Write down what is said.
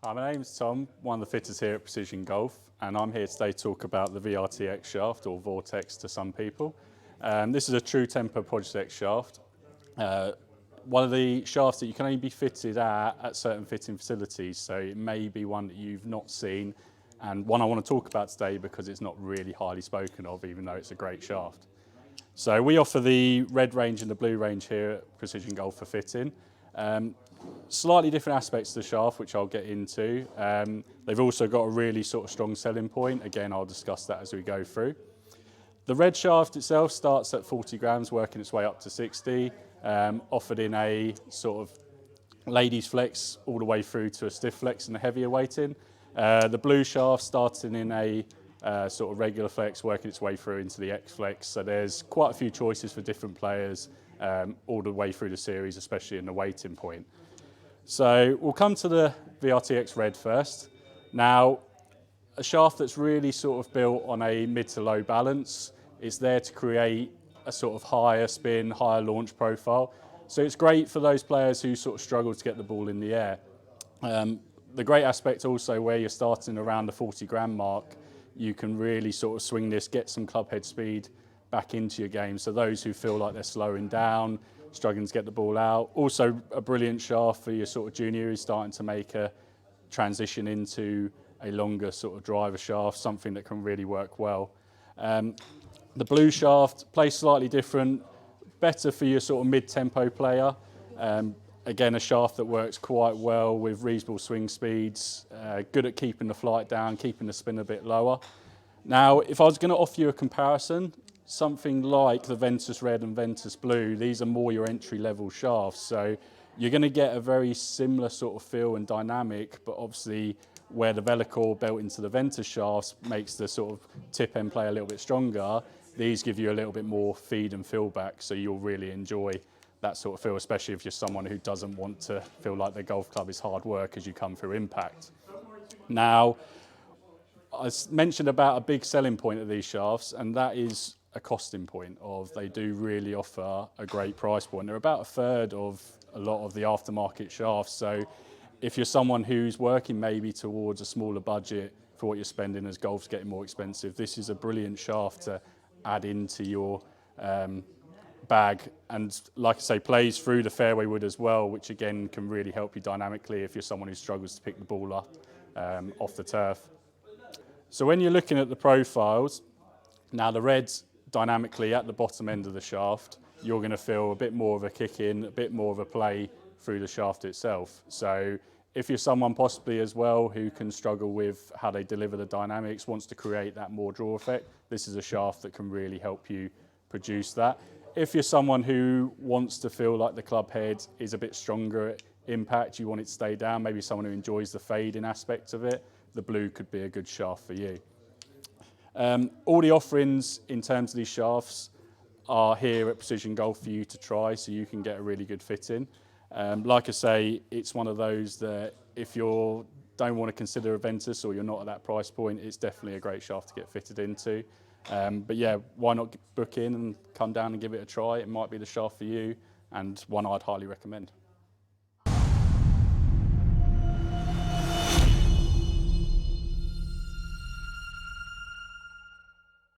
Hi, my name's Tom, one of the fitters here at Precision Golf, and I'm here today to talk about the VRTX shaft, or Vortex to some people. This is a true temper Project shaft. One of the shafts that you can only be fitted at certain fitting facilities, so it may be one that you've not seen, and one I want to talk about today because it's not really highly spoken of, even though it's a great shaft. So we offer the red range and the blue range here at Precision Golf for fitting. Slightly different aspects to the shaft, which I'll get into. They've also got a really sort of strong selling point. Again, I'll discuss that as we go through. The red shaft itself starts at 40 grams, working its way up to 60, offered in a sort of ladies flex all the way through to a stiff flex and a heavier weighting. The blue shaft starting in a sort of regular flex, working its way through into the X flex. So there's quite a few choices for different players all the way through the series, especially in the weighting point. So we'll come to the VRTX Red first. Now, a shaft that's really sort of built on a mid to low balance. It's there to create a sort of higher spin, higher launch profile. So it's great for those players who sort of struggle to get the ball in the air. The great aspect also where you're starting around the 40 gram mark, you can really sort of swing this, get some club head speed back into your game. So those who feel like they're slowing down, struggling to get the ball out. Also a brilliant shaft for your sort of junior who's starting to make a transition into a longer sort of driver shaft, something that can really work well. The blue shaft plays slightly different, better for your sort of mid-tempo player. Again, a shaft that works quite well with reasonable swing speeds, good at keeping the flight down, keeping the spin a bit lower. Now, if I was going to offer you a comparison, something like the Ventus Red and Ventus Blue, these are more your entry-level shafts. So you're going to get a very similar sort of feel and dynamic, but obviously where the Velocore built into the Ventus shafts makes the sort of tip end play a little bit stronger, these give you a little bit more feed and feel back, so you'll really enjoy that sort of feel, especially if you're someone who doesn't want to feel like their golf club is hard work as you come through impact. Now, I mentioned about a big selling point of these shafts, and that is a costing point of they do really offer a great price point. They're about a third of a lot of the aftermarket shafts. So if you're someone who's working maybe towards a smaller budget for what you're spending as golf's getting more expensive, this is a brilliant shaft to add into your bag. And like I say, plays through the fairway wood as well, which again can really help you dynamically if you're someone who struggles to pick the ball up off the turf. So when you're looking at the profiles, now the red's dynamically at the bottom end of the shaft, you're going to feel a bit more of a kick in, a bit more of a play through the shaft itself. So if you're someone possibly as well who can struggle with how they deliver the dynamics, wants to create that more draw effect, this is a shaft that can really help you produce that. If you're someone who wants to feel like the club head is a bit stronger at impact, you want it to stay down, maybe someone who enjoys the fading aspect of it, the blue could be a good shaft for you. All the offerings in terms of these shafts are here at Precision Golf for you to try, so you can get a really good fit in. Like I say, it's one of those that if you don't want to consider a Ventus or you're not at that price point, it's definitely a great shaft to get fitted into. But yeah, why not book in and come down and give it a try? It might be the shaft for you, and one I'd highly recommend.